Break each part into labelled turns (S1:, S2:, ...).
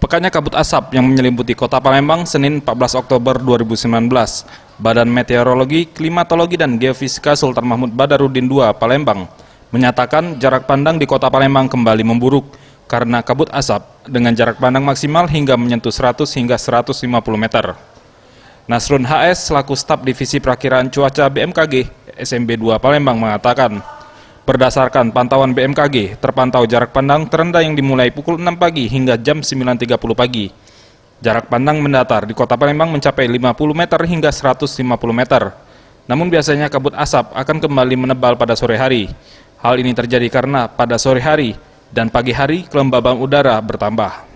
S1: Pekannya kabut asap yang menyelimuti kota Palembang Senin 14 Oktober 2019. Badan Meteorologi, Klimatologi, dan Geofisika Sultan Mahmud Badarudin II Palembang menyatakan jarak pandang di kota Palembang kembali memburuk karena kabut asap dengan jarak pandang maksimal hingga menyentuh 100 hingga 150 meter. Nasrun HS selaku staf Divisi Perakiraan Cuaca BMKG SMB 2 Palembang mengatakan, berdasarkan pantauan BMKG, terpantau jarak pandang terendah yang dimulai pukul 6 pagi hingga jam 9.30 pagi. Jarak pandang mendatar di kota Palembang mencapai 50 meter hingga 150 meter. Namun biasanya kabut asap akan kembali menebal pada sore hari. Hal ini terjadi karena pada sore hari dan pagi hari kelembaban udara bertambah.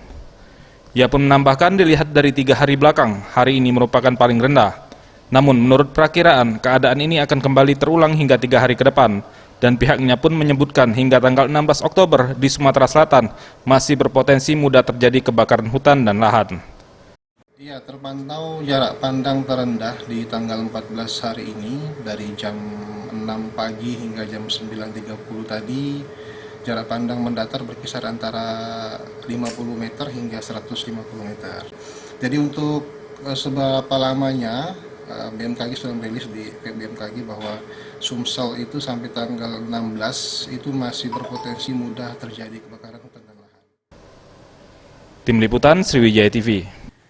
S1: Ia pun menambahkan dilihat dari 3 hari belakang, hari ini merupakan paling rendah. Namun menurut perakiraan, keadaan ini akan kembali terulang hingga 3 hari ke depan. Dan pihaknya pun menyebutkan hingga tanggal 16 Oktober di Sumatera Selatan masih berpotensi mudah terjadi kebakaran hutan dan lahan.
S2: Iya, terpantau jarak pandang terendah di tanggal 14 hari ini dari jam 6 pagi hingga jam 9.30 tadi. Jarak pandang mendatar berkisar antara 50 meter hingga 150 meter. Jadi untuk seberapa lamanya BMKG sudah merilis di BMKG bahwa Sumsel itu sampai tanggal 16 itu masih berpotensi mudah terjadi kebakaran hutan dan lahan.
S1: Tim Liputan Sriwijaya TV.